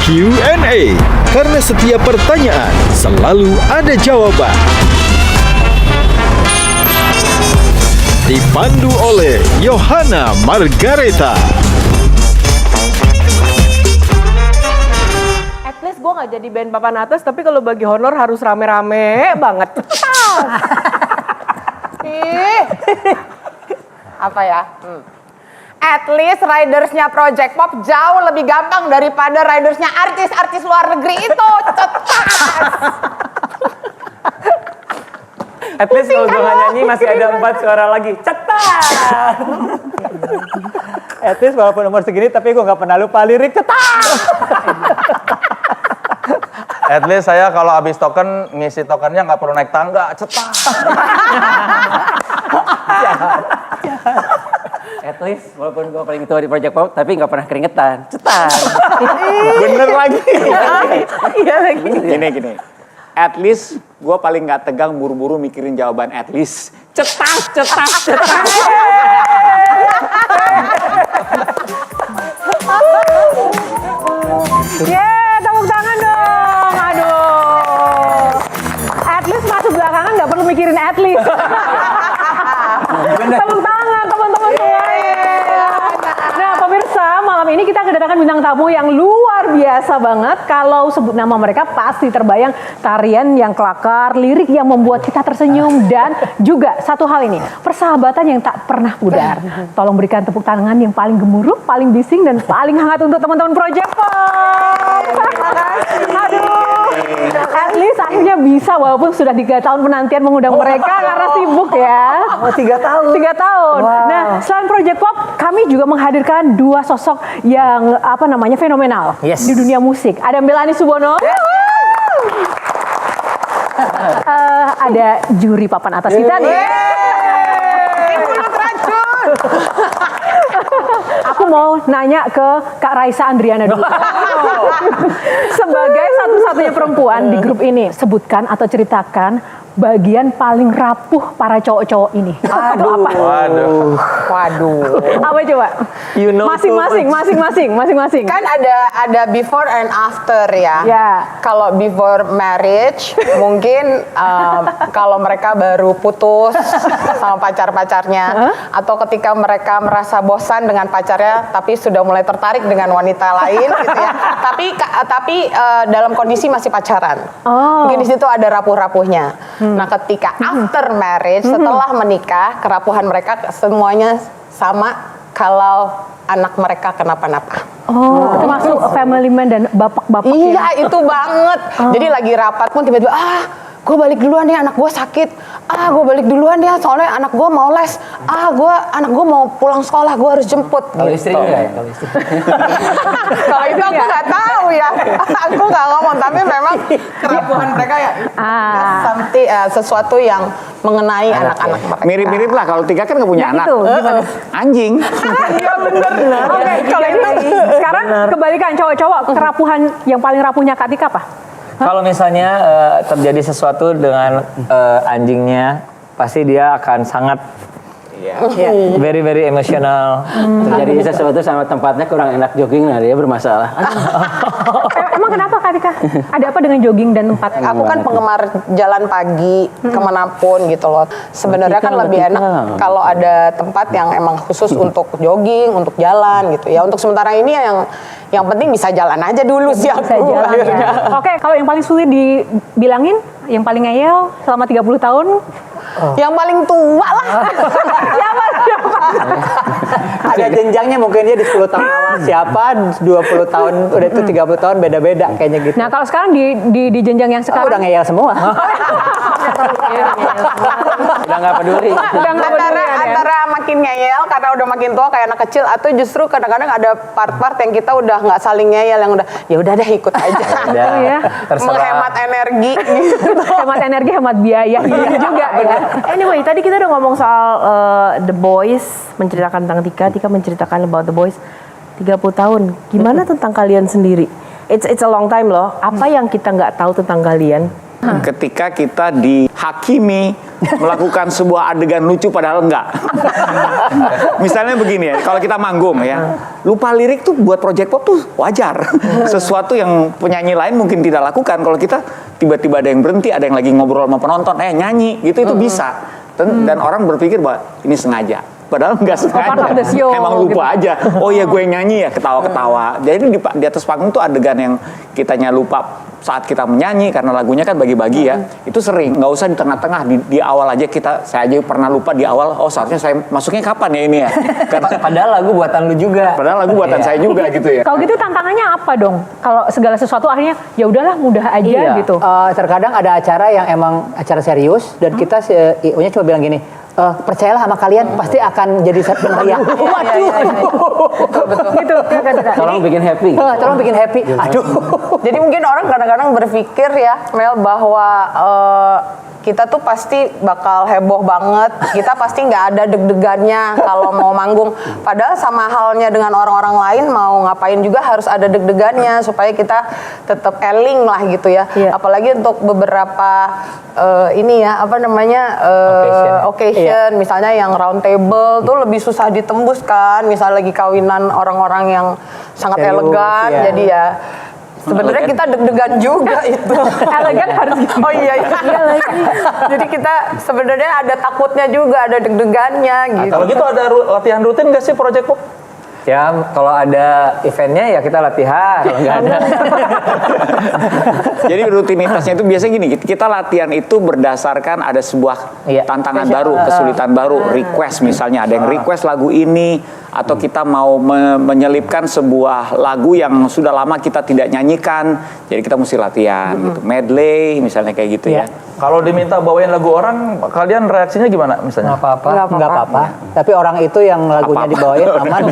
Q&A, karena setiap pertanyaan selalu ada jawaban. Dipandu oleh Yohana Margareta. At least gue gak jadi band papan atas, tapi kalau bagi honor harus rame-rame banget. Apa ya? At least ridersnya Project Pop jauh lebih gampang daripada ridersnya artis-artis luar negeri itu. Cetas. At least kalau gue nggak nyanyi masih ada 4 suara lagi. Cepat. At least walaupun umur segini tapi gue nggak pernah lupa lirik. Cepat. At least saya kalau habis token, ngisi tokennya nggak perlu naik tangga, cepat. At least walaupun gue paling tua di Project Pop tapi nggak pernah keringetan. Cetar. Bener lagi. Iya lagi. Gini. At least gue paling nggak tegang buru-buru mikirin jawaban at least. Cetas. Tepuk tangan dong. Aduh. At least masuk belakangan nggak perlu mikirin at least. Tepuk tangan teman-teman semuanya. Nah pemirsa, malam ini kita kedatangan bintang tamu yang luar biasa banget. Kalau sebut nama mereka pasti terbayang tarian yang kelakar, lirik yang membuat kita tersenyum, dan juga satu hal ini, persahabatan yang tak pernah pudar. Tolong berikan tepuk tangan yang paling gemuruh, paling bising, dan paling hangat untuk teman-teman Project Pop. Aduh, at least akhirnya bisa walaupun sudah 3 tahun penantian mengundang mereka karena sibuk ya. Oh 3 tahun. 3 tahun. Wow. Nah, selain Project Pop, kami juga menghadirkan 2 sosok yang fenomenal di dunia musik. Ada Melanie Subono. Ada juri papan atas kita nih. Aku mau nanya ke Kak Raisa Andriana dulu. Sebagai satu-satunya perempuan di grup ini, sebutkan atau ceritakan bagian paling rapuh para cowok-cowok ini. Waduh. Apa coba? You know Masing-masing. Kan ada before and after ya. Ya. Kalau before marriage mungkin kalau mereka baru putus sama pacar-pacarnya, atau ketika mereka merasa bosan dengan pacarnya tapi sudah mulai tertarik dengan wanita lain gitu ya. Tapi dalam kondisi masih pacaran. Mungkin di situ ada rapuh-rapuhnya. Nah, ketika after marriage, setelah menikah, kerapuhan mereka semuanya sama kalau anak mereka kenapa-napa. Termasuk family man dan bapak-bapak. Iya, itu banget. Jadi lagi rapat pun tiba-tiba, gue balik duluan ya, anak gue sakit. Gue balik duluan ya, soalnya anak gue mau les. Anak gue mau pulang sekolah, gue harus jemput. Kalau istri enggak ya? Kalau istri. Kalau itu aku nggak tahu ya. Aku nggak ngomong, tapi memang kerapuhan mereka ya. Sesuatu yang mengenai anak-anak mereka. Mirip-mirip lah, kalau 3 kan nggak punya anak. Itu gimana? Anjing. Iya bener. Oke, kalau itu sekarang kebalikan cowok-cowok, kerapuhan yang paling rapuhnya Kak Tika apa? Kalau misalnya terjadi sesuatu dengan anjingnya, pasti dia akan sangat very emosional. Terjadi sesuatu sama tempatnya kurang enak jogging, nah dia bermasalah. Emang kenapa Kak Tika? Ada apa dengan jogging dan tempat? Aku kan penggemar jalan pagi kemanapun gitu loh. Sebenarnya kan lebih enak kalau ada tempat yang emang khusus untuk jogging, untuk jalan gitu ya. Untuk sementara ini yang penting bisa jalan aja dulu sih aku. Bisa jalan ya. Oke, kalau yang paling sulit dibilangin, yang paling ngeyel selama 30 tahun? Yang paling tua lah. Ada jenjangnya, mungkin dia di 10 tahun awal siapa, 20 tahun, udah itu 30 tahun beda-beda kayaknya gitu. Nah, kalau sekarang di jenjang yang sekarang Udah ngeyel semua. Udah nggak peduli. Antara makin ngeyel karena udah makin tua kayak anak kecil, atau justru kadang-kadang ada part-part yang kita udah nggak saling ngeyel, yang udah ya udah deh ikut aja. ya. Menghemat energi. Hemat energi, hemat biaya juga ya. Anyway, tadi kita udah ngomong soal The Boys, menceritakan tentang Tika menceritakan about The Boys 30 tahun. Gimana tentang kalian sendiri? It's a long time loh. Apa yang kita nggak tahu tentang kalian? Ketika kita dihakimi melakukan sebuah adegan lucu padahal enggak. Misalnya begini ya, kalau kita manggung ya, lupa lirik tuh buat project pop tuh wajar. Sesuatu yang penyanyi lain mungkin tidak lakukan. Kalau kita tiba-tiba ada yang berhenti, ada yang lagi ngobrol sama penonton, nyanyi gitu, itu bisa. Dan orang berpikir bahwa ini sengaja. Padahal nggak sengaja, emang lupa gitu. aja. Oh ya gue nyanyi ya, ketawa-ketawa. Jadi di atas panggung tuh adegan yang kitanya lupa saat kita menyanyi, karena lagunya kan bagi-bagi ya. Itu sering, nggak usah di tengah-tengah, di awal aja saya aja pernah lupa di awal, oh seharusnya saya masuknya kapan ya ini ya. Karena Padahal lagu buatan lu juga. padahal lagu buatan saya juga gitu ya. Kalau gitu tantangannya apa dong? Kalau segala sesuatu akhirnya ya udahlah mudah aja gitu. Terkadang ada acara yang emang acara serius dan kita IO-nya cuma bilang gini, percayalah sama kalian pasti akan jadi meriah. Waduh. Gitu. Tolong bikin happy. Tolong bikin happy. Aduh. Jadi mungkin orang kadang-kadang berpikir ya, Mel, bahwa kita tuh pasti bakal heboh banget. Kita pasti nggak ada deg-degannya kalau mau manggung. Padahal sama halnya dengan orang-orang lain mau ngapain juga harus ada deg-degannya supaya kita tetap eling lah gitu ya. Iya. Apalagi untuk beberapa ini ya, apa namanya occasion, misalnya yang round table tuh lebih susah ditembus kan. Misalnya lagi kawinan orang-orang yang sangat Serius, elegan, ya. jadi ya. Sebenarnya kita deg-degan juga itu. Elegan harus gitu. Oh iya. Jadi kita sebenarnya ada takutnya juga, ada deg-degannya gitu. Kalau gitu ada latihan rutin nggak sih Project Pop? Ya, kalau ada eventnya ya kita latihan. Kalau nggak ada. Jadi rutinitasnya itu biasanya gini, kita latihan itu berdasarkan ada sebuah tantangan baru, kesulitan baru, request misalnya, ada yang request lagu ini, atau kita mau menyelipkan sebuah lagu yang sudah lama kita tidak nyanyikan, jadi kita mesti latihan gitu, medley misalnya kayak gitu ya. Kalau diminta bawain lagu orang, kalian reaksinya gimana misalnya? Nggak apa-apa. Tapi orang itu yang lagunya dibawain aman.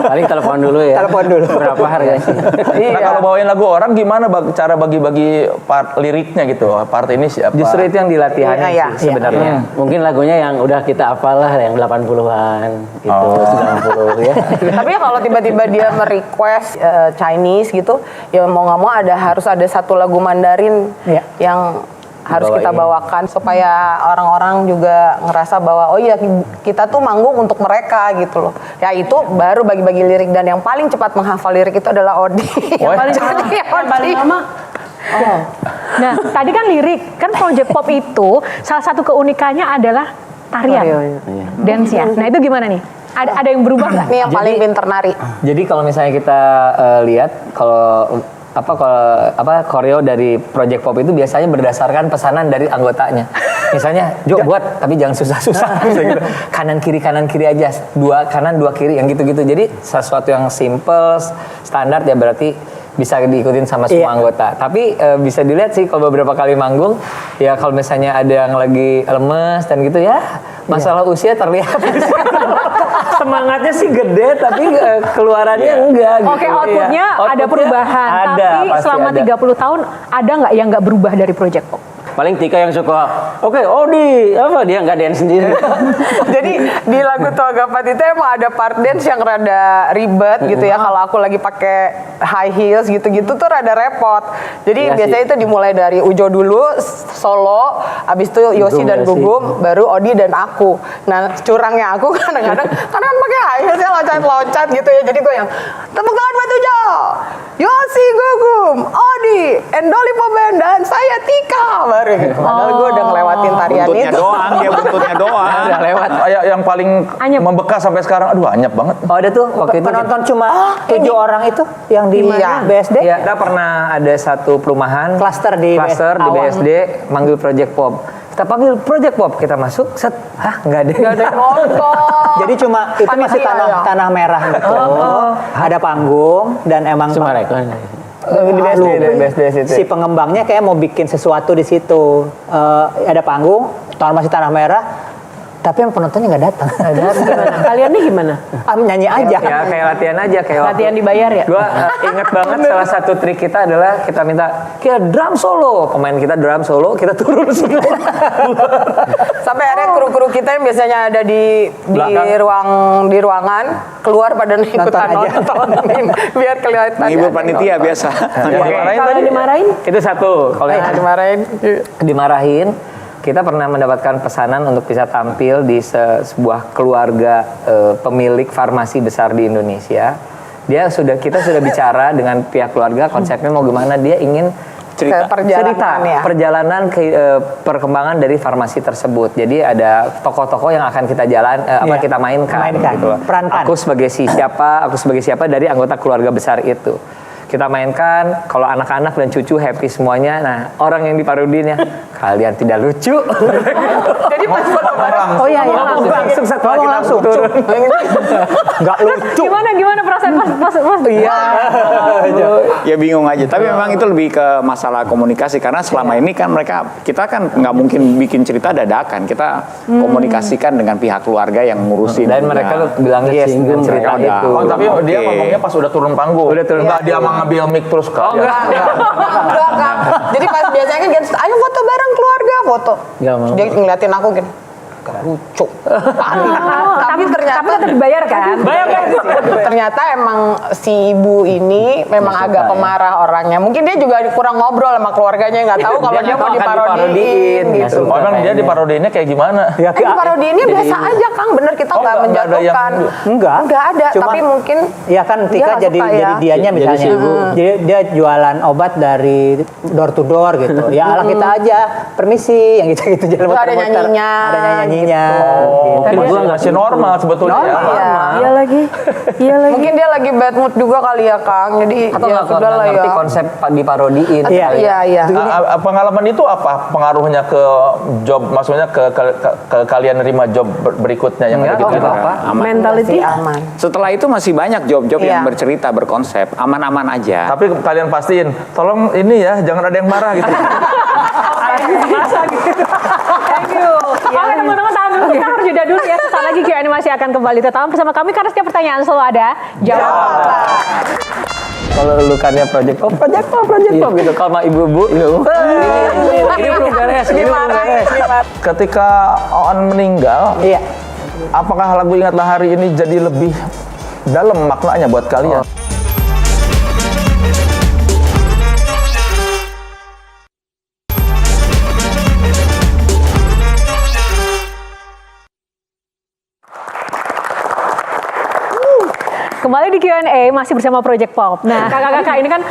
Paling telepon dulu ya. Telepon dulu. Berapa harganya? Nah kalau bawain lagu orang gimana cara bagi-bagi part liriknya gitu? Part ini siapa? Justru itu yang dilatihannya Iya, sih sebenarnya. Mungkin lagunya yang udah kita hafal lah, yang 80-an gitu, 90 ya. Tapi ya kalau tiba-tiba dia merequest Chinese gitu, ya mau nggak mau harus ada satu lagu Mandarin yang harus kita bawakan supaya orang-orang juga ngerasa bahwa oh iya kita tuh manggung untuk mereka gitu loh. Ya itu baru bagi-bagi lirik, dan yang paling cepat menghafal lirik itu adalah Odi. Yang paling lama. Oh. Nah, tadi kan lirik, kan Project Pop itu salah satu keunikannya adalah tarian, dance-nya. Nah itu gimana nih? Ada yang berubah nggak? Ini yang paling pinter nari. Jadi kalau misalnya kita lihat kalau koreo dari Project Pop itu biasanya berdasarkan pesanan dari anggotanya. Misalnya, Jo buat tapi jangan susah-susah gitu. Kanan kiri aja, 2 kanan 2 kiri yang gitu-gitu. Jadi sesuatu yang simple, standar ya berarti bisa diikutin sama semua anggota. Tapi bisa dilihat sih kalau beberapa kali manggung, ya kalau misalnya ada yang lagi lemes dan gitu ya, masalah usia terlihat. Semangatnya sih gede tapi keluarannya enggak gitu. Oke, outputnya ada perubahan. Ada, tapi pasti selama ada. 30 tahun ada nggak yang nggak berubah dari Project Pop? Paling Tika yang suka, oke, Odi, apa dia nggak dance sendiri. Jadi di lagu Togapat itu emang ada part dance yang rada ribet gitu ya. Kalau aku lagi pakai high heels gitu-gitu tuh rada repot. Jadi biasanya itu dimulai dari Ujo dulu solo, abis itu Yosi dan Gugum, baru Odi dan aku. Nah curangnya aku kadang-kadang karena kan pakai high heelsnya loncat-loncat gitu ya. Jadi gue yang tepuk tangan buat Ujo, Yosi, Gugum, Odi, Endoli Poben, dan saya Tika. Baru gitu. Padahal gue udah ngelewatin tarian Buntutnya itu. doang, dia buntutnya doang. Udah lewat. Yang paling membekas sampai sekarang, aduh anyep banget. Oh ada tuh waktu itu penonton cuma 7 orang itu yang di BSD. Ya, kita pernah ada satu perumahan klaster di BSD manggil Project Pop. Kita panggil Project Pop, kita masuk, set, nggak ada yang nonton. Jadi cuma itu masih tanah merah gitu. Ada panggung dan emang Cuma rekon. di BSD situ. Si pengembangnya kayak mau bikin sesuatu di situ. Ada panggung, masih tanah merah. Tapi yang penontonnya nggak datang. Kalian nih gimana? Nyanyi aja. Ya kayak latihan aja. Kayak Latihan dibayar ya? Gue inget banget salah satu trik kita adalah kita minta drum solo. Pemain kita drum solo, kita turun semua. Sampai akhirnya kru-kru kita yang biasanya ada di ruangan keluar pada ikutan nonton biar kelihatan. Menghibur panitia biasa. Kalau dimarahin? Itu satu. Kalau yang dimarahin. dimarahin, kita pernah mendapatkan pesanan untuk bisa tampil di sebuah keluarga pemilik farmasi besar di Indonesia. Kita sudah bicara dengan pihak keluarga konsepnya mau gimana, dia ingin perjalanan perkembangan dari farmasi tersebut. Jadi ada tokoh-tokoh yang akan kita kita mainkan. Gitu. Aku sebagai siapa dari anggota keluarga besar itu. Kita mainkan, kalau anak-anak dan cucu happy semuanya. Nah, orang yang diparodiinnya, kalian tidak lucu. Jadi pas foto bareng. Oh iya, langsung setelah kita langsung turun. Nggak lucu. Gimana perasaan pas? Iya. Ya bingung aja. Tapi memang itu lebih ke masalah komunikasi karena selama ini kan kita kan nggak mungkin bikin cerita dadakan. Kita komunikasikan dengan pihak keluarga yang ngurusin. Dan mereka bilang yes dengan cerita itu. Oh, tapi dia ngomongnya pas udah turun panggung. Nggak dia ngambil mic terus kan. Enggak. Jadi pas biasanya kan gitu, ayo foto bareng keluarga, foto. Dia ngeliatin aku gitu. Gak lucu. Tapi tetap dibayar kan? Ternyata emang si ibu ini memang agak pemarah orangnya. Mungkin dia juga kurang ngobrol sama keluarganya, nggak tahu kalau dia mau diparodiin gitu. Oh, emang dia diparodiinnya kayak gimana? Diparodiinnya biasa aja, Kang. Bener, kita nggak menjatuhkan. Enggak ada. Tapi mungkin ya kan Tika jadi dianya misalnya. Jadi dia jualan obat dari door to door gitu. Ya ala kita aja, permisi yang gitu-gitu jalan ada nyanyinya. Tapi masih normal sebetulnya. Iya lagi. Mungkin dia lagi bad mood juga kali ya, Kang. Jadi atau ya sudah lah ngerti ya. konsep diparodiin. Iya. Pengalaman itu apa pengaruhnya ke job, maksudnya ke kalian nerima job berikutnya yang ada gitu? Mentality aman. Setelah itu masih banyak job-job yang bercerita, berkonsep, aman-aman aja. Tapi kalian pastiin, tolong ini ya, jangan ada yang marah gitu. Thank you. Oke teman-teman, tahan dulu, kita harus jeda dulu ya. Sesaat lagi Q&A masih akan kembali. Tetap bersama kami karena setiap pertanyaan selalu ada jawaban. Kalau lukannya project pop gitu. Kalau sama ibu-ibu, ini belum beres. Ketika Oon meninggal, apakah lagu Ingatlah Hari ini jadi lebih dalam maknanya buat kalian? Kembali di Q&A masih bersama Project Pop. Nah, kakak-kakak ini kan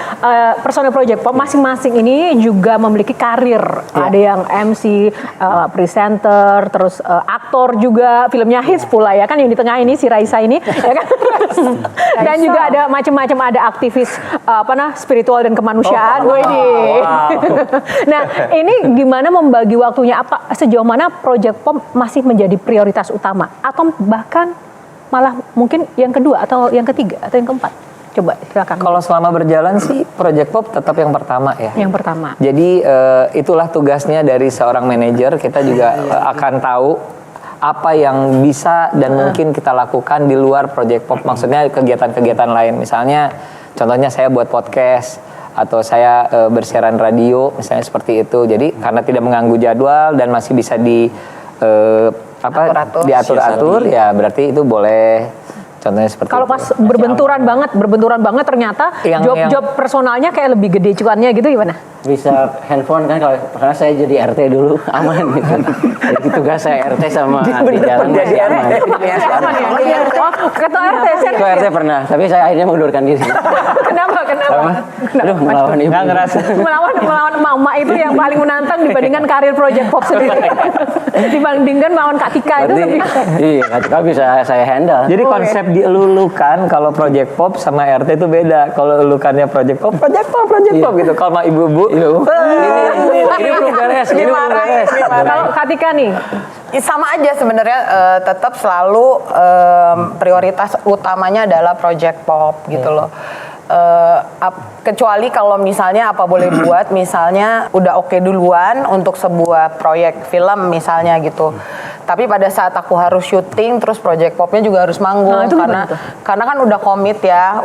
personel Project Pop masing-masing ini juga memiliki karir. Ada yang MC, presenter, terus aktor juga, filmnya hits pula ya kan yang di tengah ini si Raisa ini, ya kan? Dan juga ada macam-macam, ada aktivis spiritual dan kemanusiaan. Nah, ini gimana membagi waktunya? Sejauh mana Project Pop masih menjadi prioritas utama atau bahkan malah mungkin yang kedua atau yang ketiga atau yang keempat? Coba silakan. Kalau selama berjalan sih Project Pop tetap yang pertama ya. Yang pertama. Jadi itulah tugasnya dari seorang manajer. Kita juga akan tahu apa yang bisa dan mungkin kita lakukan di luar Project Pop. Maksudnya kegiatan-kegiatan lain. Misalnya contohnya saya buat podcast atau saya bersiaran radio misalnya seperti itu. Jadi karena tidak mengganggu jadwal dan masih bisa diatur-atur ya berarti itu boleh, contohnya seperti kalau pas berbenturan banget ternyata job personalnya kayak lebih gede cuannya gitu gimana? Bisa handphone kan, kalau karena saya jadi RT dulu aman gitu. Jadi tugas saya RT sama di jalan jadi aman. Oh, ketua RT. Ketua RT pernah, tapi saya akhirnya mengundurkan diri. Kenapa? Aduh, melawan ibu. Nggak ngerasa. Melawan mama itu yang paling menantang dibandingkan karir Project Pop sendiri. Dibandingkan melawan Kak Tika itu lebih. Iya, Kak Tika bisa saya handle. Jadi konsep dilulukan kalau Project Pop sama RT itu beda. Kalau lulukannya Project Pop gitu. Kalau sama ibu-ibu ini belum beres. Kalau Kak Tika nih sama aja sebenarnya, tetap selalu prioritas utamanya adalah Project Pop gitu loh. Kecuali kalau misalnya apa boleh buat, misalnya udah oke duluan untuk sebuah proyek film misalnya gitu. Tapi pada saat aku harus syuting, terus Project Popnya juga harus manggung, karena kan udah komit ya,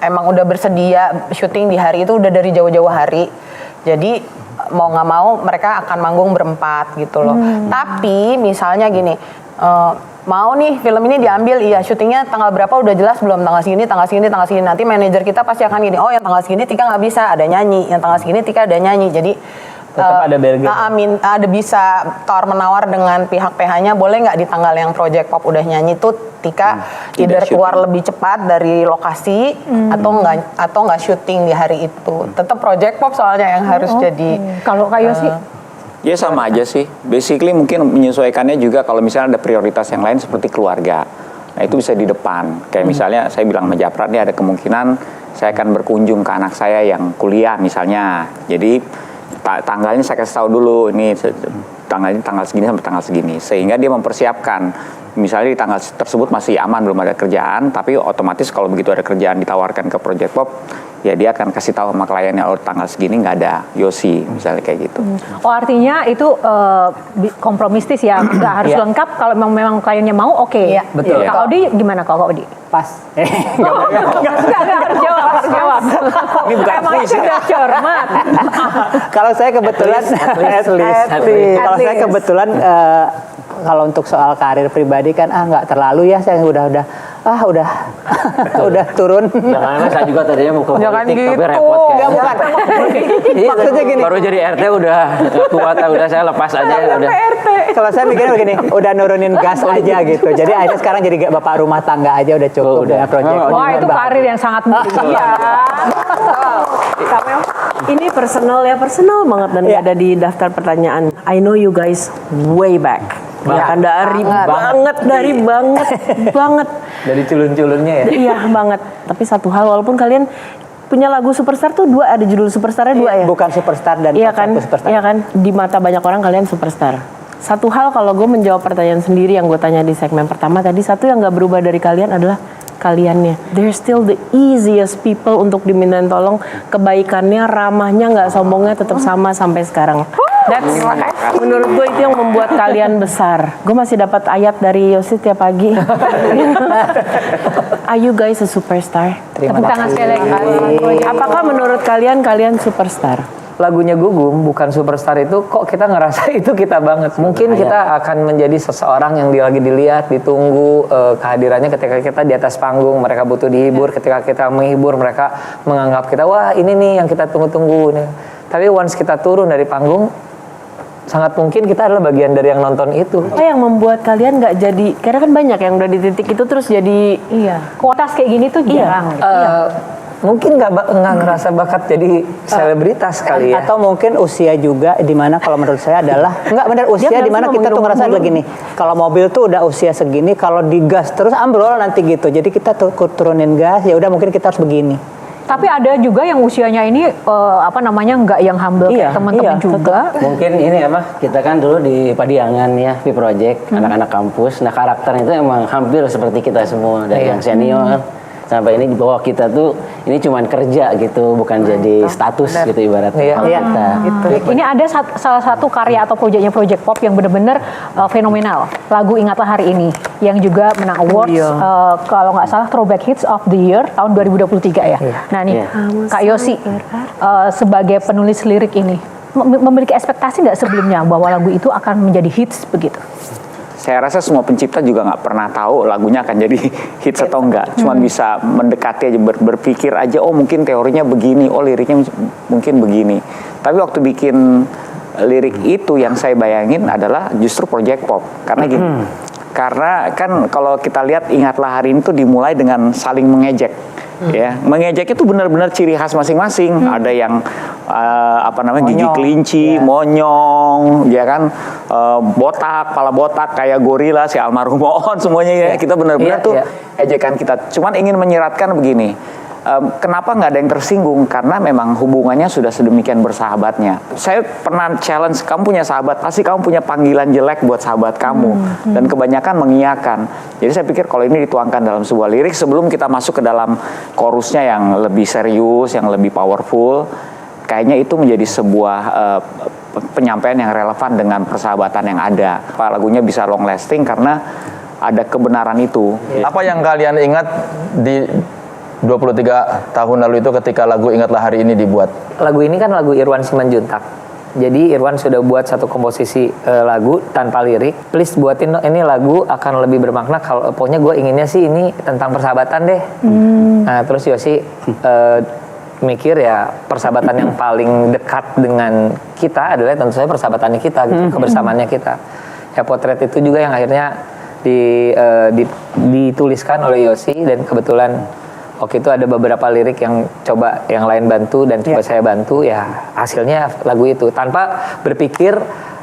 emang udah bersedia syuting di hari itu udah dari jauh-jauh hari. Jadi mau nggak mau mereka akan manggung berempat gitu loh. Tapi misalnya gini, mau nih film ini diambil, iya syutingnya tanggal berapa udah jelas belum, tanggal segini. Nanti manajer kita pasti akan gini, oh yang tanggal segini Tika nggak bisa, ada nyanyi, yang tanggal segini Tika ada nyanyi. Jadi Tetap ada bargain. ada bisa tawar-menawar dengan pihak PH-nya, boleh nggak di tanggal yang Project Pop udah nyanyi tuh Tika either keluar lebih cepat dari lokasi atau nggak syuting di hari itu. Tetap Project Pop soalnya yang harus jadi. Kalau Kak Yosi? Ya sama aja sih. Basically mungkin menyesuaikannya juga kalau misalnya ada prioritas yang lain seperti keluarga. Nah itu bisa di depan. Kayak misalnya saya bilang sama Japrat nih ada kemungkinan saya akan berkunjung ke anak saya yang kuliah misalnya. Jadi tanggalnya saya kasih tahu dulu, ini tanggalnya tanggal segini sampai tanggal segini, sehingga dia mempersiapkan. Misalnya di tanggal tersebut masih aman, belum ada kerjaan, tapi otomatis kalau begitu ada kerjaan ditawarkan ke Project Pop, ya dia akan kasih tahu sama kliennya, oh tanggal segini nggak ada Yosi, misalnya kayak gitu. Oh artinya itu kompromistis ya, nggak harus lengkap. Kalau memang kliennya mau, oke. Iya. Betul. Kak Odi gimana Kak Odi? Pas. Nggak harus jawab. Ini bukan Emangnya kuis ya? sudah cermat. Kalau saya kebetulan At least. kalau saya kebetulan kalau untuk soal karir pribadi kan nggak terlalu ya, saya udah turun. Jangan, saya juga tadinya mau ke Jangan politik, tapi gitu. repot Nggak, kayaknya. bukan. Iya, Maksudnya gini. baru jadi RT udah nggak kuat, udah saya lepas aja udah. Kalau saya mikirnya begini, udah nurunin gas aja gitu. Jadi akhirnya sekarang jadi bapak rumah tangga aja udah cukup dengan project. Wah itu karir yang sangat mulia. Ini personal banget dan nggak ada di daftar pertanyaan. I know you guys way back. Bahkan dari banget. Dari culun-culunnya ya. Iya banget. Tapi satu hal, walaupun kalian punya lagu Superstar tuh dua, ada judul Superstarnya dua ya. Bukan superstar dan Iya kan, superstar. iya kan. Di mata banyak orang kalian superstar. Satu hal kalau gue menjawab pertanyaan sendiri yang gue tanya di segmen pertama tadi, satu yang nggak berubah dari kalian adalah kaliannya. They're still the easiest people untuk dimintain tolong. Kebaikannya, ramahnya, nggak sombongnya tetap sama sampai sekarang. That's menurut gue itu yang membuat kalian besar. Gue masih dapat ayat dari Yosi tiap pagi. Are you guys a superstar? Tepuk tangan sekali lagi. Apakah menurut kalian superstar? Lagunya Gugum bukan superstar itu kok kita ngerasa itu kita banget. Mungkin kita akan menjadi seseorang yang lagi dilihat, ditunggu kehadirannya ketika kita di atas panggung, mereka butuh dihibur, ketika kita menghibur mereka menganggap kita wah ini nih yang kita tunggu-tunggu nih. Tapi once kita turun dari panggung, sangat mungkin kita adalah bagian dari yang nonton itu. Apa yang membuat kalian nggak jadi? Karena kan banyak yang udah di titik itu terus jadi Kuotas kayak gini tuh jarang. Mungkin nggak ngerasa bakat jadi selebritas kali ya. Atau mungkin usia juga, dimana kalau menurut saya adalah nggak benar usia dimana kita tuh ngerasa begini, kalau mobil tuh udah usia segini, kalau digas terus ambrol nanti gitu, jadi kita turunin gas, ya udah mungkin kita harus begini. Tapi ada juga yang usianya ini nggak yang humble kayak teman-teman juga. Mungkin ini kita kan dulu di Padiangan ya, di project anak-anak kampus. Nah karakternya itu emang hampir seperti kita semua, dari yang senior sampai ini di bawah kita tuh ini cuman kerja gitu, bukan jadi status gitu ibaratnya. Kalau kita. Ini ada salah satu karya atau proyeknya Project Pop yang benar-benar fenomenal. Lagu Ingatlah Hari Ini yang juga menang awards kalau nggak salah Throwback Hits of the Year tahun 2023 ya. Nah nih Kak Yosi sebagai penulis lirik ini memiliki ekspektasi nggak sebelumnya bahwa lagu itu akan menjadi hits begitu? Saya rasa semua pencipta juga nggak pernah tahu lagunya akan jadi hits atau enggak. Cuman bisa mendekati aja, berpikir aja, oh mungkin teorinya begini, oh liriknya mungkin begini. Tapi waktu bikin lirik itu yang saya bayangin adalah justru Project Pop. Karena gini, karena kan kalau kita lihat Ingatlah Hari Ini tuh dimulai dengan saling mengejek. Ya, mengejek itu benar-benar ciri khas masing-masing. Ada yang gigi kelinci, monyong, ya kan, botak, kepala botak kayak gorila, si almarhum Oon semuanya ya. Kita benar-benar tuh ejekan kita. Cuman ingin menyiratkan begini. Kenapa nggak ada yang tersinggung? Karena memang hubungannya sudah sedemikian bersahabatnya. Saya pernah challenge, kamu punya sahabat, pasti kamu punya panggilan jelek buat sahabat kamu. Dan kebanyakan mengiyakan. Jadi saya pikir kalau ini dituangkan dalam sebuah lirik, sebelum kita masuk ke dalam chorusnya yang lebih serius, yang lebih powerful, kayaknya itu menjadi sebuah penyampaian yang relevan dengan persahabatan yang ada. Lagunya bisa long lasting karena ada kebenaran itu. Apa yang kalian ingat di 23 tahun lalu itu ketika lagu Ingatlah Hari Ini dibuat? Lagu ini kan lagu Irwan Simanjuntak. Jadi Irwan sudah buat satu komposisi lagu tanpa lirik. Please buatin ini lagu akan lebih bermakna. Kalau pokoknya gue inginnya sih ini tentang persahabatan deh. Nah terus Yosi mikir ya persahabatan yang paling dekat dengan kita adalah tentu saja persahabatannya kita gitu, kebersamaannya kita. Ya potret itu juga yang akhirnya dituliskan oleh Yosi, dan kebetulan waktu itu ada beberapa lirik yang coba yang lain bantu dan coba saya bantu, ya hasilnya lagu itu tanpa berpikir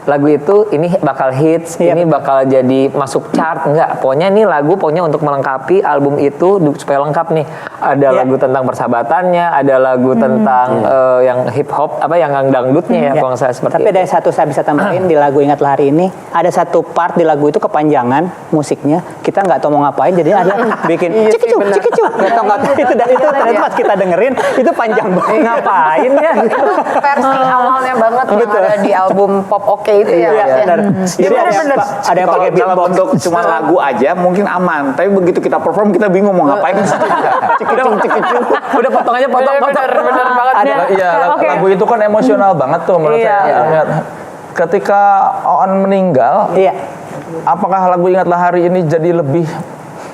lagu itu ini bakal hits, ini bakal jadi masuk chart, enggak. Pokoknya ini lagu pokoknya untuk melengkapi album itu supaya lengkap nih. Ada lagu tentang persahabatannya, ada lagu tentang yang hip hop, yang dangdutnya ya, kalau nggak salah seperti Tapi itu. ada satu saya bisa tambahin di lagu Ingatlah Hari Ini, ada satu part di lagu itu kepanjangan musiknya, kita nggak tahu mau ngapain, jadi ada bikin cikicu, nggak tahu itu, dan itu ternyata pas kita dengerin itu panjang banget. Ngapain ya? Versi awalnya banget yang ada di album Pop Oke itu ya. Benar. Jadi ada yang pakai dalam beatbox. bentuk cuma lagu aja mungkin aman, tapi begitu kita perform kita bingung mau ngapain. Udah potong aja, potong. Bener banget. Iya, lagu itu kan emosional banget tuh menurut saya. Ketika Oon meninggal, apakah lagu Ingatlah Hari Ini jadi lebih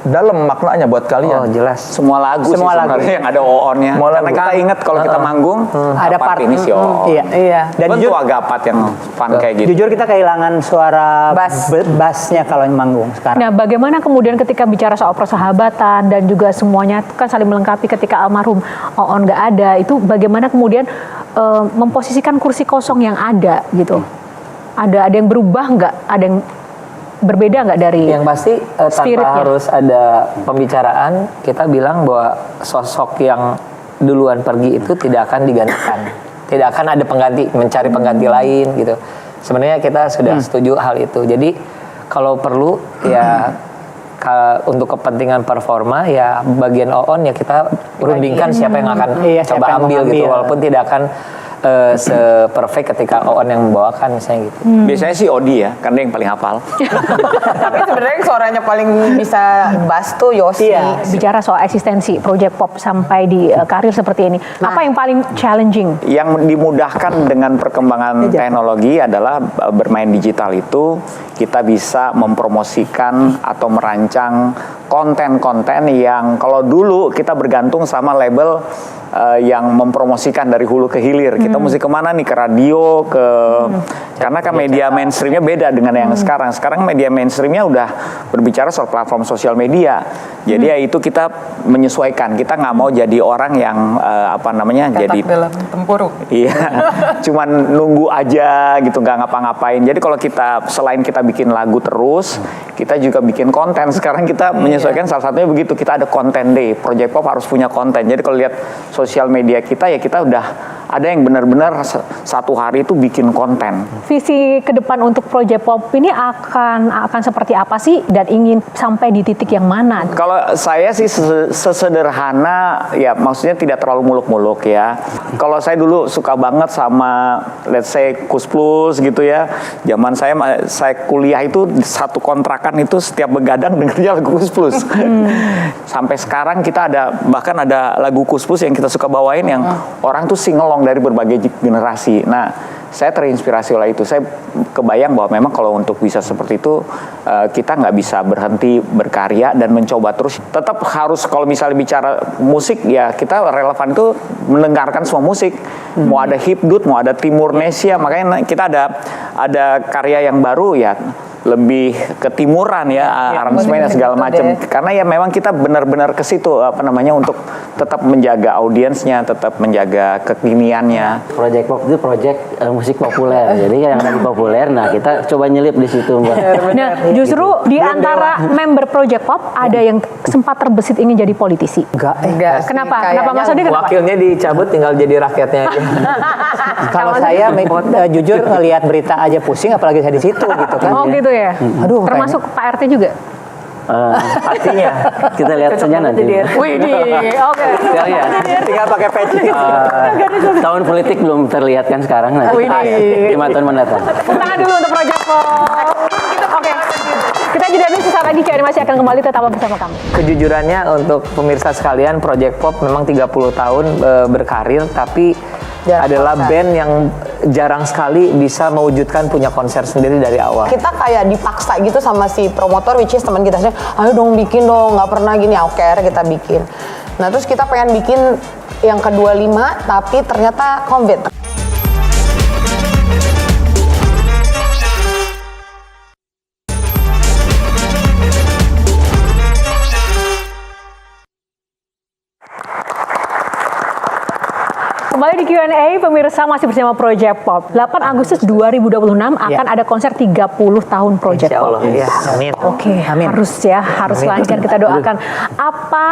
dalam maknanya buat kalian? Oh jelas. Semua lagu sih sebenarnya yang ada Oonnya. Karena kita ingat kalau kita manggung ada part ini si Oon. Iya. Dan Dan jujur, agak part yang fun kayak gitu. jujur kita kehilangan suara Bass. bassnya kalau manggung sekarang. Nah, bagaimana kemudian ketika bicara soal persahabatan dan juga semuanya itu kan saling melengkapi ketika almarhum Oon nggak ada, itu bagaimana kemudian memposisikan kursi kosong yang ada gitu? Ada yang berubah nggak? Ada yang berbeda nggak dari Yang pasti tanpa spiritnya? harus ada pembicaraan, kita bilang bahwa sosok yang duluan pergi itu tidak akan digantikan, tidak akan ada pengganti, mencari pengganti lain gitu. Sebenarnya kita sudah setuju hal itu. Jadi kalau perlu ya untuk kepentingan performa ya bagian Oon ya kita rundingkan siapa yang akan coba ambil gitu, walaupun tidak akan se-perfect ketika Oon yang membawakan misalnya gitu. Biasanya sih Odi ya, karena yang paling hafal. Tapi sebenarnya suaranya paling bisa bass tuh Yosi. Bicara soal eksistensi Project Pop sampai di karir seperti ini, apa yang paling challenging? Yang dimudahkan dengan perkembangan teknologi adalah bermain digital itu kita bisa mempromosikan atau merancang konten-konten yang kalau dulu kita bergantung sama label yang mempromosikan dari hulu ke hilir. Kita mesti kemana nih, ke radio, karena kan media mainstreamnya beda dengan yang sekarang. Sekarang media mainstreamnya udah berbicara soal platform sosial media. Jadi ya itu kita menyesuaikan. Kita nggak mau jadi orang yang jadi dalam tempurung. Iya, cuman nunggu aja gitu, nggak ngapa-ngapain. Jadi kalau kita selain kita bikin lagu terus, kita juga bikin konten. Sekarang kita menyesuaikan, salah satunya begitu. Kita ada konten day, Project Pop harus punya konten. Jadi kalau lihat sosial media kita ya kita udah ada yang benar-benar satu hari itu bikin konten. Visi ke depan untuk Project Pop ini akan seperti apa sih, dan ingin sampai di titik yang mana? Kalau saya sih sesederhana ya, maksudnya tidak terlalu muluk-muluk ya. Kalau saya dulu suka banget sama let's say Kus Plus gitu ya. Zaman saya kuliah itu satu kontrakan itu setiap begadang dengernya lagu Kus Plus. Sampai sekarang kita bahkan ada lagu Kus Plus yang kita suka bawain yang orang tuh singelong dari berbagai generasi. Nah, saya terinspirasi oleh itu. Saya kebayang bahwa memang kalau untuk bisa seperti itu kita nggak bisa berhenti berkarya dan mencoba terus. Tetap harus kalau misalnya bicara musik ya kita relevan itu mendengarkan semua musik. Mau ada hipdut, mau ada Timurnesia, makanya kita ada karya yang baru ya lebih ke timuran ya, aransemen dan segala macam. Karena ya memang kita benar-benar ke situ untuk tetap menjaga audiensnya, tetap menjaga kekiniannya. Project Pop itu project musik populer. Jadi yang lagi populer, nah kita coba nyelip di situ, Mbak. Nah, justru di antara member Project Pop ada yang sempat terbesit ingin jadi politisi. Enggak. Kenapa? Kenapa Mas Odi? Kenapa? Wakilnya dicabut, tinggal jadi rakyatnya aja. Kalau saya jujur ngelihat berita aja pusing, apalagi saya di situ gitu kan. Oh gitu ya. Aduh, termasuk Pak RT juga. Pastinya kita lihat saja nanti. Wih, oke. Tinggal pakai peci. Tahun politik belum terlihat kan sekarang, nanti 5 tahun mendatang. Tepuk tangan dulu untuk Project Pop. Oke. Kita jeda dulu, sesaat lagi Cian masih akan kembali, tetap bersama kami. Kejujurannya untuk pemirsa sekalian, Project Pop memang 30 tahun berkarir, tapi adalah band yang jarang sekali bisa mewujudkan punya konser sendiri dari awal. Kita kayak dipaksa gitu sama si promotor, which is teman kita. Ayo dong bikin dong, nggak pernah gini. Oke, kita bikin. Nah terus kita pengen bikin yang ke-25 tapi ternyata COVID. Kembali di Q&A, pemirsa masih bersama Project Pop. 8 Agustus 2026 akan ada konser 30 tahun Project Pop. Ya, amin. Oke, harus lancar kita doakan. Apa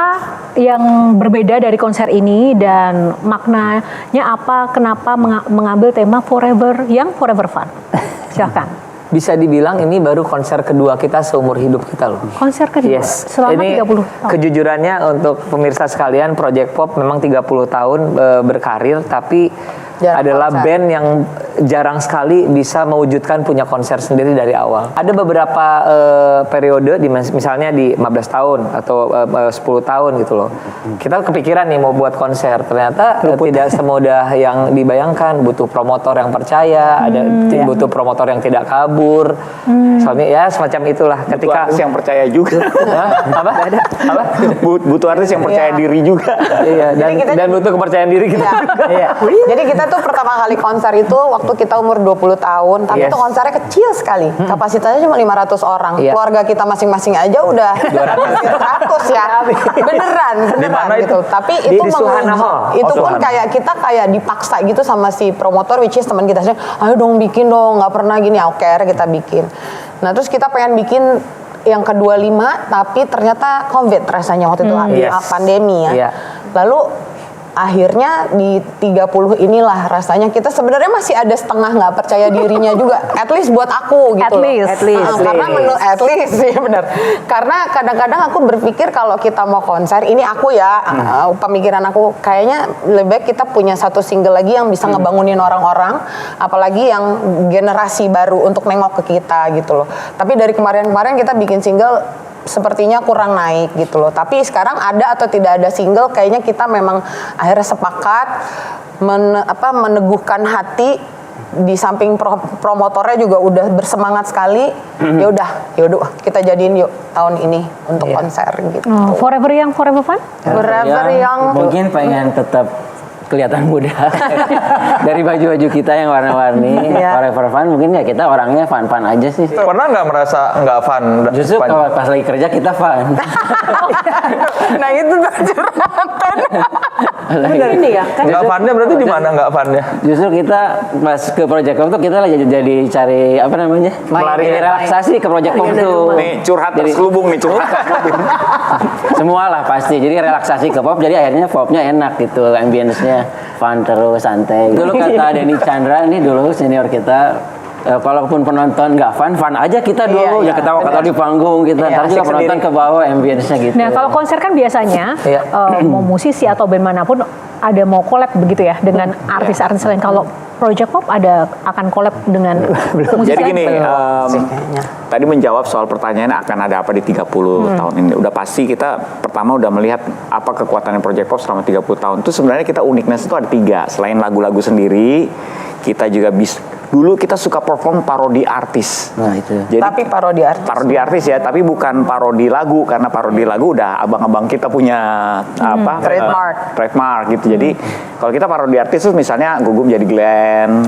yang berbeda dari konser ini dan maknanya apa? Kenapa mengambil tema Forever yang Forever Fun? Silahkan. Bisa dibilang ini baru konser kedua kita seumur hidup kita loh. Konser kedua selama ini 30 tahun. Kejujurannya untuk pemirsa sekalian, Project Pop memang 30 tahun berkarir, tapi adalah band yang jarang sekali bisa mewujudkan punya konser sendiri dari awal. Ada beberapa periode misalnya di 15 tahun atau 10 tahun gitu loh. Kita kepikiran nih mau buat konser, ternyata tidak semudah yang dibayangkan. Butuh promotor yang percaya, butuh promotor yang tidak kabur. Soalnya ya semacam itulah. Ketika artis yang percaya juga. apa? Butuh artis yang percaya diri juga. Iya, dan butuh kepercayaan diri kita. Iya. Jadi kita tuh pertama kali konser itu waktu kita umur 20 tahun, tapi itu konsernya kecil sekali. Kapasitasnya cuma 500 orang. Keluarga kita masing-masing aja udah 200 ya. Beneran gitu. Tapi itu itu pun kayak kita kayak dipaksa gitu sama si promotor, which is teman kita sih, ayo dong bikin dong, nggak pernah gini. Oke, kita bikin. Nah terus kita pengen bikin yang ke-25 tapi ternyata COVID rasanya waktu itu pandemi ya. Lalu akhirnya di 30 inilah rasanya kita sebenarnya masih ada setengah nggak percaya dirinya juga, at least buat aku gitu. At least. Karena at least sih benar. Karena kadang-kadang aku berpikir kalau kita mau konser, ini aku ya, pemikiran aku kayaknya lebih baik kita punya satu single lagi yang bisa ngebangunin orang-orang, apalagi yang generasi baru untuk nengok ke kita gitu loh. Tapi dari kemarin-kemarin kita bikin single sepertinya kurang naik gitu loh. Tapi sekarang ada atau tidak ada single, kayaknya kita memang akhirnya sepakat meneguhkan hati. Di samping promotornya juga udah bersemangat sekali. Ya udah kita jadiin yuk tahun ini untuk konser gitu. Forever yang Forever Fun? Forever yang mungkin pengen tetap kelihatan muda dari baju-baju kita yang warna-warni. Forever Fun mungkin ya kita orangnya fun-fun aja sih. Pernah nggak merasa nggak fun? Justru kalau pas lagi kerja kita fun. Nah itu curhatan. Ini ya kan. Nggak funnya berarti di mana nggak funnya? Justru kita pas ke Project Pop tuh kita lagi jadi cari apa namanya? Relaksasi ke Project Pop tuh. Nih curhat terselubung nih curhat. Semua lah pasti. Jadi relaksasi ke pop, jadi akhirnya popnya enak gitu, ambience-nya fun terus santai. Dulu kata Denny Chandra, ini dulu senior kita, kalaupun penonton nggak fun aja kita dulu, ya ketawa-ketawa di panggung kita. Ntar juga penonton ke bawah ambience-nya gitu. Nah kalau konser kan biasanya mau musisi atau band manapun ada mau collab begitu ya dengan artis-artis lain. Kalau Project Pop akan collab dengan musisi. Jadi gini, tadi menjawab soal pertanyaan akan ada apa di 30 tahun ini. Udah pasti kita pertama udah melihat apa kekuatan Project Pop selama 30 tahun. Itu sebenarnya kita uniqueness itu ada 3. Selain lagu-lagu sendiri, kita juga dulu kita suka perform parodi artis. Nah itu. Jadi, tapi parodi artis. Parodi artis ya, tapi bukan parodi lagu, karena parodi lagu udah abang-abang kita punya trademark gitu. Jadi kalau kita parodi artis tuh misalnya Gugum jadi Glenn,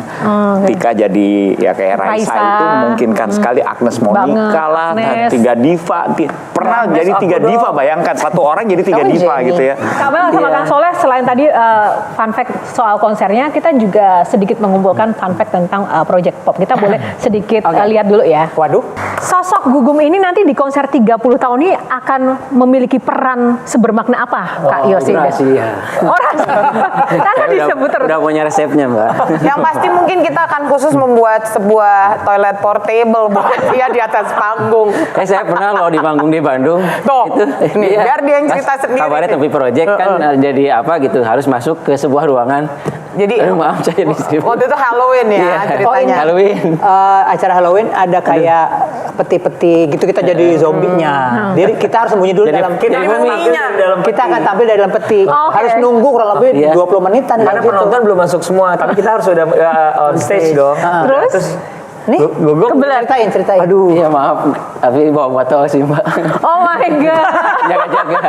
Tika jadi ya kayak Raisa itu memungkinkan sekali, Agnes Monica lah, tiga diva. Pernah jadi 3 diva, bayangkan satu orang jadi 3 diva gitu ya. Kabel sama Kang Soleh selain tadi fun fact soal konsernya, kita juga sedikit mengumpulkan fun fact tentang Project Pop. Kita boleh sedikit lihat dulu ya. Waduh. Sosok Gugum ini nanti di konser 30 tahun ini akan memiliki peran sebermakna apa, Kak Yosi? Rahasia. Karena disebut terus. Udah punya resepnya, Mbak. Yang pasti mungkin kita akan khusus membuat sebuat toilet portable buat dia di atas panggung. Saya pernah loh di panggung di Bandung. Tuh, nih, biar dia yang cerita sendiri. Kabarnya tapi project kan jadi apa gitu, harus masuk ke sebuah ruangan. Jadi maaf saya di waktu itu Halloween ya ceritanya. Halloween. Acara Halloween ada kayak peti-peti gitu, kita jadi zombinya. Jadi kita harus sembunyi dulu dalam kita akan tampil dari dalam peti. Harus nunggu kurang lebih 20 menitan. Karena penonton belum masuk semua, tapi kita harus sudah on stage dong. Terus Nih, ceritain. Aduh, ya maaf, tapi bawa botol sih mbak. Oh my god. Jaga-jaga.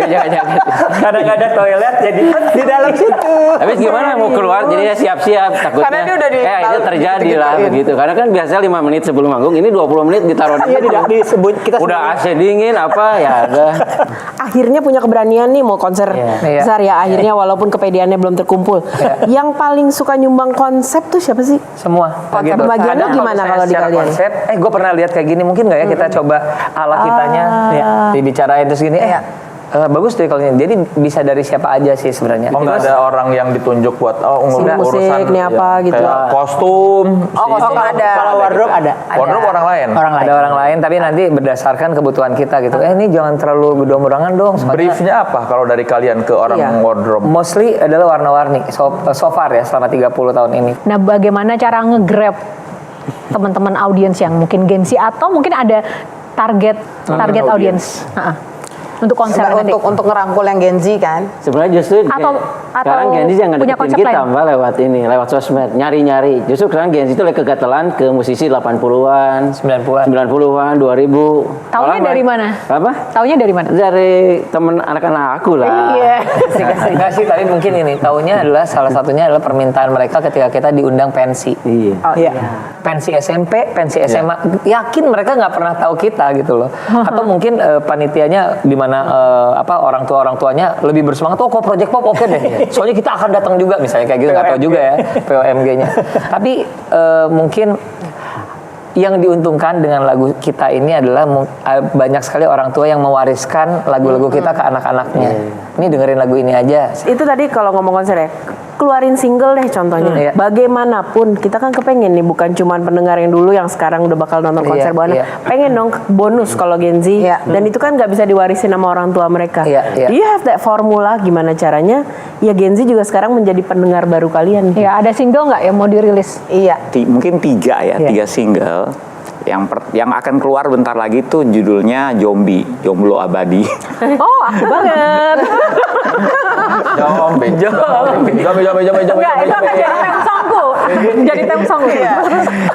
Jaga-jaga. Kadang ada toilet jadi Di dalam situ. Tapi gimana mau keluar, jadi siap-siap takutnya. Karena dia udah di- itu terjadi lah gitu-gituin. begitu. Karena kan biasanya 5 menit sebelum manggung, ini 20 menit ditaruh di Iya, situ. disebut kita Udah AC dingin apa ya ada. Akhirnya punya keberanian nih mau konser Iya. besar ya. Akhirnya walaupun kepedeannya belum terkumpul. Yang paling suka nyumbang konsep tuh siapa sih? semua. Konsep bagiannya Kadang gimana misalnya kalau di secara kalian? konsep, gue pernah lihat kayak gini, mungkin nggak ya kita coba ala kitanya dibicarain terus gini. Bagus deh kalau ini. Jadi bisa dari siapa aja sih sebenarnya. Oh nggak ada orang yang ditunjuk buat Musik urusan nih apa gitu. kayak kostum. Oh, kostum ada. Kalau wardrobe ada. Wardrobe orang lain. Ada orang lain, tapi nanti berdasarkan kebutuhan kita gitu. Ini jangan terlalu gedom-gedorangan dong. soalnya- Briefnya apa kalau dari kalian ke orang Iya. wardrobe? Mostly adalah warna-warni. So far ya selama 30 tahun ini. Nah, bagaimana cara nge-grab teman-teman audiens yang mungkin Gen Z atau mungkin ada target audiens untuk konser nanti? Untuk ngerangkul yang Gen Z kan. Sebenarnya justru Atau sekarang Gen Z yang punya ngedeketin konsep kita lain? mbak lewat sosmed, nyari-nyari. Justru sekarang Gen Z itu lagi kegatelan ke musisi 80-an, 90-an, 2000. Taunya Malah, dari mana? Apa? Taunya dari mana? Dari temen anak-anak aku lah. Iya. Enggak sih, tapi mungkin ini taunya adalah salah satunya adalah permintaan mereka ketika kita diundang pensi. Iya. Iya. Pensi SMP, pensi SMA, yakin mereka nggak pernah tahu kita gitu loh. Atau mungkin panitianya di mana orang tuanya lebih bersemangat, oh kok Project Pop oke deh. Soalnya kita akan datang juga misalnya kayak gitu, nggak tahu juga ya POMG-nya. Tapi mungkin yang diuntungkan dengan lagu kita ini adalah banyak sekali orang tua yang mewariskan lagu-lagu kita ke anak-anaknya. Ini dengerin lagu ini aja. Itu tadi kalau ngomong konser ya, keluarin single deh contohnya. Iya. Bagaimanapun kita kan kepengen nih, bukan cuman pendengar yang dulu yang sekarang udah bakal nonton konser Iya. pengen dong bonus kalau Gen Z. Iya. Dan itu kan nggak bisa diwarisin sama orang tua mereka. Iya. Do you have that formula gimana caranya? Ya Gen Z juga sekarang menjadi pendengar baru kalian. Ya, ada single nggak yang mau dirilis? Iya. Mungkin 3 single. Yang akan keluar bentar lagi tuh judulnya Jomblo Abadi. Oh, aku banget. Jombe. Enggak, itu akan jadi theme songku. Jadi theme song.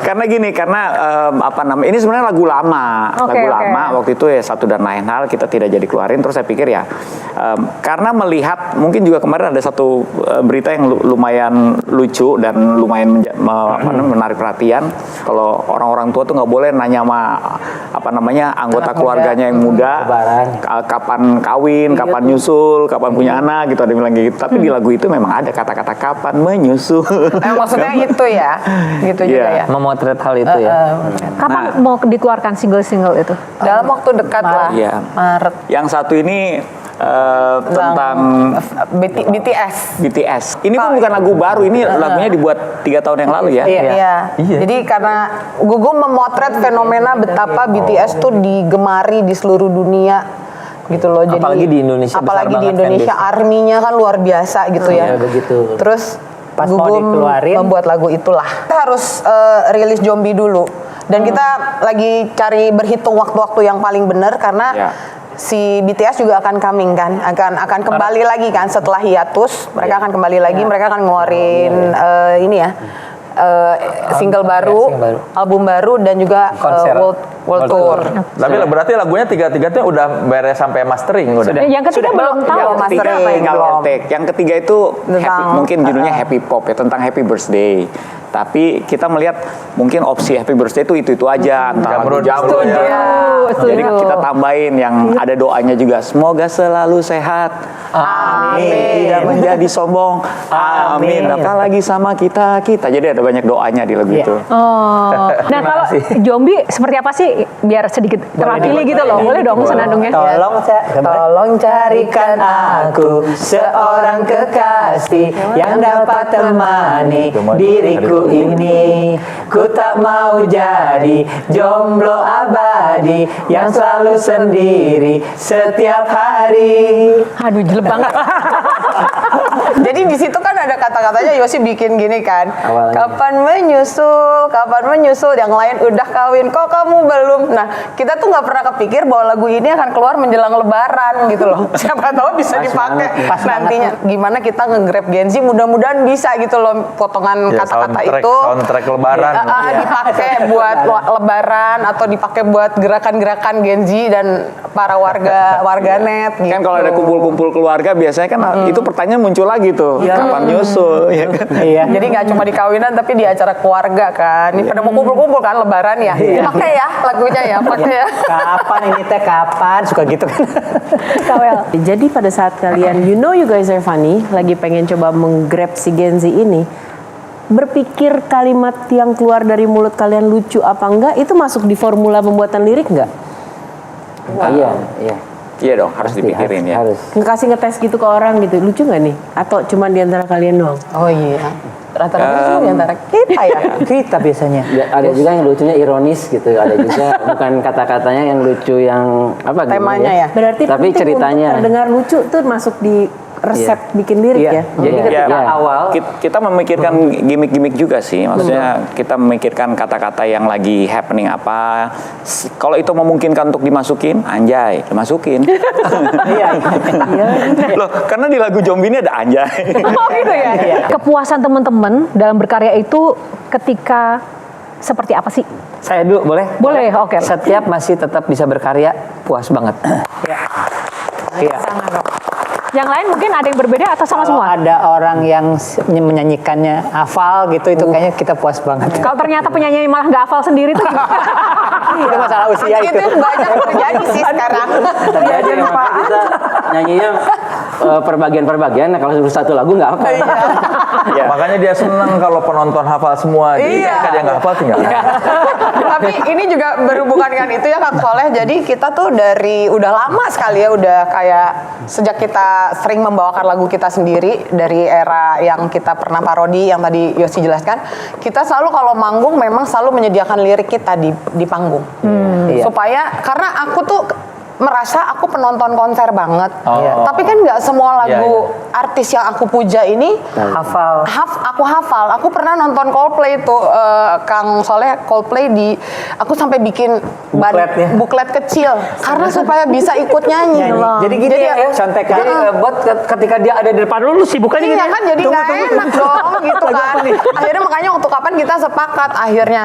Karena gini, ini sebenarnya lagu lama. Oke. Waktu itu ya Satu dan Lain Hal kita tidak jadi keluarin. Terus saya pikir ya, karena melihat mungkin juga kemarin ada satu berita yang lumayan lucu dan lumayan menarik perhatian. Kalau orang-orang tua tuh nggak boleh nanya sama anggota keluarganya yang muda, kapan kawin, kapan nyusul, kapan punya anak gitu, ada yang bilang gitu. Tapi di lagu itu memang ada kata-kata kapan menyusul. Maksudnya itu ya. Gitu juga ya. Memotret hal itu ya. Kapan mau dikeluarkan single-single itu? Dalam waktu dekat lah. Iya. Maret. Yang satu ini tentang BTS. Ini pun bukan lagu baru, ini lagunya dibuat 3 tahun yang lalu ya. Iya. Jadi karena Gugum memotret fenomena betapa BTS tuh digemari di seluruh dunia gitu loh. Jadi Apalagi di Indonesia, apalagi besar di banget Indonesia arminya kan luar biasa gitu ya. Iya, begitu. Terus Pas mau Gugum dikeluarin. membuat lagu itulah. Kita harus rilis Zombie dulu. Dan kita lagi cari berhitung waktu-waktu yang paling benar karena Ya. si BTS juga akan coming kan, akan kembali lagi kan setelah hiatus, mereka akan kembali lagi, mereka akan ngeluarin single baru, single baru. album baru dan juga Konser. world tour. Tapi berarti lagunya tiga-tiganya udah beres sampai mastering udah. Yang ketiga belum tahu. Yang Ketiga mastering tinggal belum. ngetek. Yang ketiga itu Tentang, mungkin judulnya Happy Pop ya, tentang Happy Birthday. Tapi kita melihat mungkin opsi Happy Birthday itu aja, antara lagu Jamro ya. Jadi kita tambahin yang ada doanya juga. Semoga selalu sehat. Amin. Tidak menjadi sombong. Amin. Apalagi sama kita. Jadi ada banyak doanya di lagu itu. Oh. Nah, kalau Zombie seperti apa sih? Biar sedikit terwakili gitu loh. Boleh dong senandungnya. Tolong carikan aku seorang kekasih yang dapat temani diriku ini. Ku tak mau jadi jomblo abadi yang selalu sendiri setiap hari. Aduh, jelek banget. Jadi di situ kan ada kata-katanya Yosi bikin gini kan. Awalnya. Kapan menyusul, yang lain udah kawin, kok kamu belum. Nah, kita tuh nggak pernah kepikir bahwa lagu ini akan keluar menjelang Lebaran gitu loh. Siapa tahu bisa dipakai nantinya. Gimana kita nge-grab Gen Z, mudah-mudahan bisa gitu loh potongan kata-kata itu. Soundtrack Lebaran. Dipakai buat Lebaran atau dipakai buat gerakan-gerakan Gen Z dan para warganet gitu. Kan kalau ada kumpul-kumpul keluarga biasanya kan itu pertanyaan muncul lagi tuh, kapan nyusul ya kan? Iya. Jadi nggak cuma di kawinan tapi di acara keluarga kan. Ini pada mau kumpul-kumpul kan Lebaran ya. Pakai ya lagunya ya, pakai ya. Kapan ini teh kapan suka gitu kan. Kawel. Jadi pada saat kalian, you know you guys are funny, lagi pengen coba menggrab si Gen Z ini, berpikir kalimat yang keluar dari mulut kalian lucu apa enggak, itu masuk di formula pembuatan lirik enggak? Iya. Iya dong, harus dipikirin ya. Harus. Ngasih ngetes gitu ke orang gitu, lucu nggak nih? Atau cuma di antara kalian doang? Oh iya. Rata-rata sih di antara kita ya. Kita biasanya. Ya, ada juga yang lucunya ironis gitu, ada juga bukan kata-katanya yang lucu yang apa gitu Temanya ya. Berarti tapi penting ceritanya. untuk terdengar lucu tuh masuk di resep bikin lirik ya? Jadi ketika Iya. awal Kita memikirkan gimmick-gimmick juga sih, maksudnya kita memikirkan kata-kata yang lagi happening apa. Kalau itu memungkinkan untuk dimasukin, anjay, dimasukin. Iya. Loh, karena di lagu Zombie ini ada anjay. Oh gitu ya. Kepuasan teman-teman dalam berkarya itu ketika seperti apa sih? saya dulu boleh? Boleh, oke. Setiap masih tetap bisa berkarya, puas banget. Iya. Yang lain mungkin ada yang berbeda atau sama Kalau semua? ada orang yang menyanyikannya hafal gitu, itu kayaknya kita puas banget. Kalau ternyata penyanyi malah nggak hafal sendiri tuh Itu masalah usia itu. Itu banyak terjadi sih sekarang. terjadi makanya kita nyanyinya perbagian-perbagian. Nah, kalau satu lagu nggak apa. Ya. Makanya dia senang kalau penonton hafal semua. Jadi Iya. ketika dia nggak hafal tinggal. Tapi ini juga berhubungan dengan itu ya Kak Soleh. Jadi kita tuh dari udah lama sekali ya, udah kayak sejak kita sering membawakan lagu kita sendiri dari era yang kita pernah parodi yang tadi Yosi jelaskan, kita selalu kalau manggung memang selalu menyediakan lirik kita di panggung. Iya. Supaya karena aku tuh merasa aku penonton konser banget. Oh. Tapi kan nggak semua lagu artis yang aku puja ini Hafal. aku hafal. Aku pernah nonton Coldplay tuh, Kang Soleh, Coldplay aku sampai bikin Bukletnya. buklet kecil karena supaya bisa ikut nyanyi. Jadi gini ya, contekan. Jadi buat ketika dia ada di depan lu sibuk aja gitu. Iya kan, jadi nggak enak dong gitu kan. Akhirnya makanya waktu kapan kita sepakat akhirnya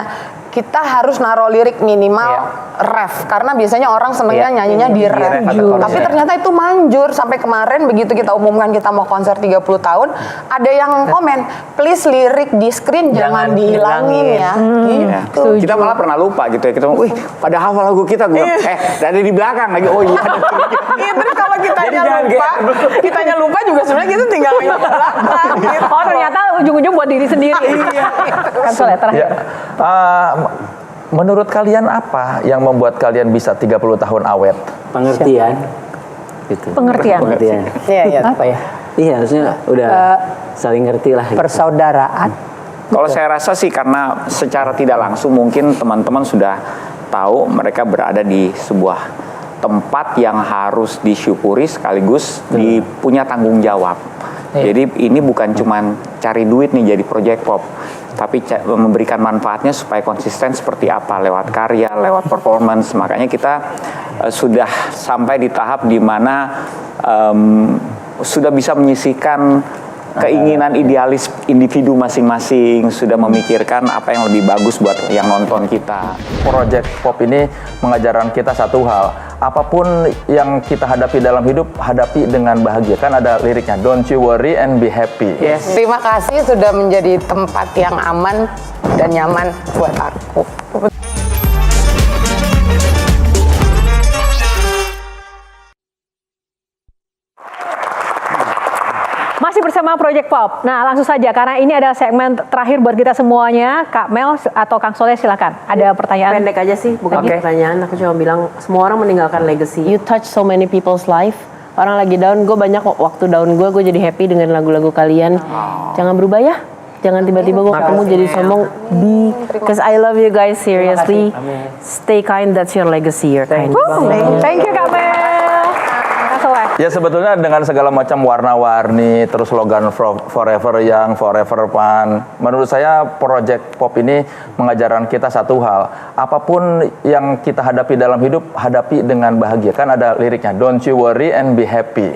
kita harus naruh lirik minimal ref, karena biasanya orang senengnya nyanyinya di ref. Tapi ternyata itu manjur. Sampai kemarin begitu kita umumkan kita mau konser 30 tahun, ada yang komen, please lirik di screen jangan dihilangin ya. Ya. Kita malah pernah lupa gitu ya. Kita wih, pada hafal lagu kita gua. Dari di belakang lagi. Oh iya. Iya, terus kalau kitanya lupa juga sebenarnya kita tinggal ingat belakang gitu. Oh ternyata ujung-ujung buat diri sendiri. Kan Soleh terakhir. Ya. Menurut kalian apa yang membuat kalian bisa 30 tahun awet? Pengertian. Gitu. Pengertian. Iya. Apa ya? Iya, harusnya udah saling ngerti lah. Gitu. Persaudaraan. Kalau saya rasa sih karena secara tidak langsung mungkin teman-teman sudah tahu mereka berada di sebuah tempat yang harus disyukuri sekaligus punya tanggung jawab. Jadi ini bukan cuman cari duit nih jadi project pop, tapi memberikan manfaatnya supaya konsisten seperti apa lewat karya, lewat performance. Makanya kita sudah sampai di tahap di mana sudah bisa menyisihkan keinginan idealis individu masing-masing, sudah memikirkan apa yang lebih bagus buat yang nonton kita. Project pop ini mengajarkan kita satu hal, apapun yang kita hadapi dalam hidup, hadapi dengan bahagia. Kan ada liriknya, don't you worry and be happy. Yes. Terima kasih sudah menjadi tempat yang aman dan nyaman buat aku. Masih bersama Project Pop. Nah langsung saja karena ini adalah segmen terakhir buat kita semuanya. Kak Mel atau Kang Soleh silakan. Ada pertanyaan? Pendek aja sih, bukan pertanyaan. Aku cuma bilang semua orang meninggalkan legacy. You touch so many people's life. Orang lagi down, gue banyak waktu down gue jadi happy dengan lagu-lagu kalian. Jangan berubah ya. Jangan tiba-tiba gue ketemu jadi sombong. Because I love you guys seriously. Stay kind, that's your legacy. You're kind. Thank you Kak Mel. Kak Selek? Ya sebetulnya dengan segala macam warna-warni, terus slogan Forever Young, Forever Fun. Menurut saya Project Pop ini mengajarkan kita satu hal. Apapun yang kita hadapi dalam hidup, hadapi dengan bahagia. Kan ada liriknya, don't you worry and be happy.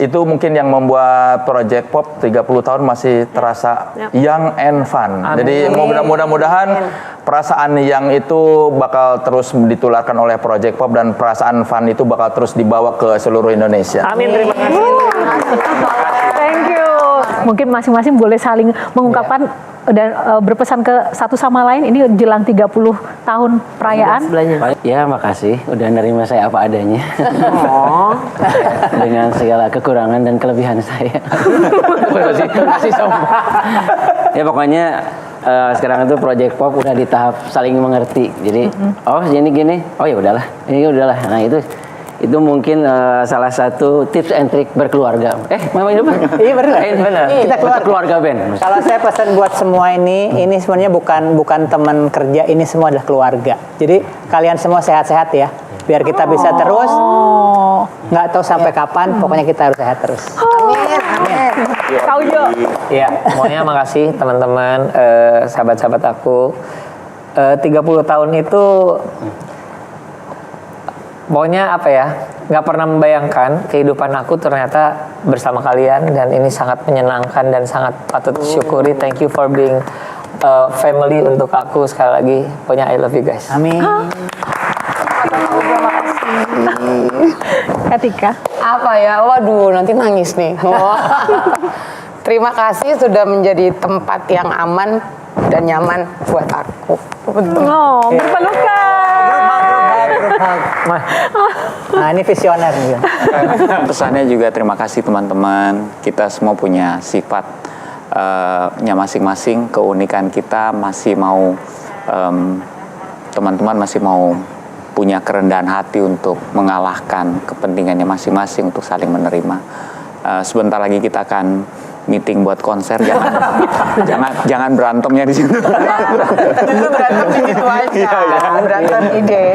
Itu mungkin yang membuat Project Pop 30 tahun masih terasa young and fun. Jadi mudah-mudahan perasaan yang itu bakal terus ditularkan oleh Project Pop dan perasaan fun itu bakal terus dibawa ke seluruh Indonesia. Amin, terima kasih. Thank you. Mungkin masing-masing boleh saling mengungkapkan dan berpesan ke satu sama lain. Ini jelang 30 tahun perayaan. Ya makasih udah nerima saya apa adanya. Dengan segala kekurangan dan kelebihan saya. masih sombong. Ya pokoknya sekarang itu Project Pop udah di tahap saling mengerti. Jadi oh ini gini, oh ya udahlah, ini udahlah. Nah itu mungkin salah satu tips and trick berkeluarga. Memang itu Iya benar. Kita keluarga Ben. Kalau saya pesan buat semua ini sebenarnya bukan teman kerja, ini semua adalah keluarga. Jadi kalian semua sehat-sehat ya, biar kita bisa terus. Nggak tahu sampai kapan, pokoknya kita harus sehat terus. Amin. Kau Jo. Ya, semuanya makasih teman-teman, sahabat-sahabat aku. 30 tahun itu pokoknya apa ya, nggak pernah membayangkan kehidupan aku ternyata bersama kalian, dan ini sangat menyenangkan dan sangat patut disyukuri. Thank you for being family untuk aku sekali lagi. Pokoknya I love you guys. Amin. Ketika Apa ya? Waduh, nanti nangis nih. Terima kasih sudah menjadi tempat yang aman dan nyaman buat aku. berpelukan. Nah ini visioner nih. Pesannya juga terima kasih teman-teman. Kita semua punya sifat nya masing-masing, keunikan kita masih mau teman-teman masih mau punya kerendahan hati untuk mengalahkan kepentingannya masing-masing untuk saling menerima. Sebentar lagi kita akan meeting buat konser, jangan berantemnya di situ. Berantem di situ aja. Berantem ide.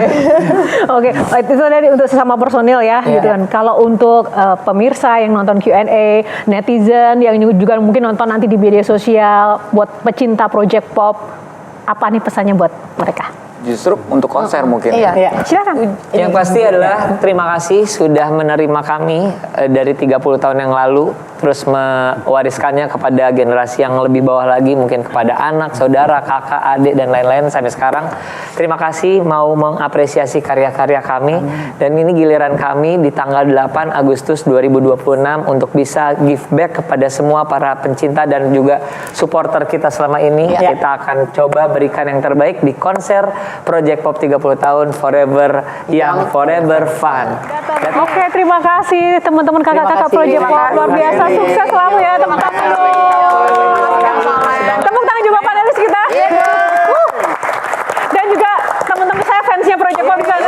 Oke, itu tadi untuk sesama personil ya, gitu kan. Kalau untuk pemirsa yang nonton Q&A, netizen yang juga mungkin nonton nanti di media sosial, buat pecinta Project Pop, apa nih pesannya buat mereka? Justru untuk konser mungkin. Iya. Silakan. Yang pasti adalah terima kasih sudah menerima kami dari 30 tahun yang lalu, terus mewariskannya kepada generasi yang lebih bawah lagi, mungkin kepada anak, saudara, kakak, adik, dan lain-lain sampai sekarang. Terima kasih mau mengapresiasi karya-karya kami, dan ini giliran kami di tanggal 8 Agustus 2026 untuk bisa give back kepada semua para pencinta dan juga supporter kita selama ini. Kita akan coba berikan yang terbaik di konser Project Pop 30 tahun Forever Young, Forever Fun. Oke, terima kasih teman-teman kakak-kakak Project Pop, luar biasa, sukses selalu ya teman-teman. Tepuk tangan juga panelis kita. Dan juga teman-teman saya fansnya Project Pop di sana.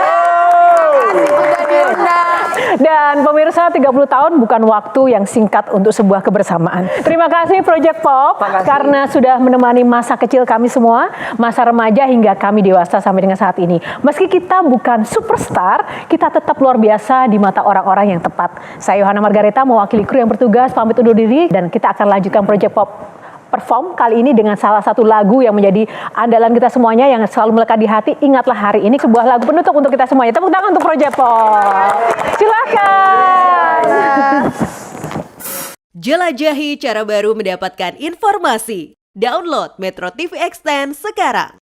Dan pemirsa, 30 tahun bukan waktu yang singkat untuk sebuah kebersamaan. Terima kasih Project Pop karena sudah menemani masa kecil kami semua, masa remaja hingga kami dewasa sampai dengan saat ini. Meski kita bukan superstar, kita tetap luar biasa di mata orang-orang yang tepat. Saya Yohana Margareta mewakili kru yang bertugas pamit undur diri, dan kita akan lanjutkan Project Pop perform kali ini dengan salah satu lagu yang menjadi andalan kita semuanya, yang selalu melekat di hati. Ingatlah hari ini, sebuah lagu penutup untuk kita semuanya. Tepuk tangan untuk Project Pop. Silakan. Jelajahi cara baru mendapatkan informasi. Download Metro TV Extend sekarang.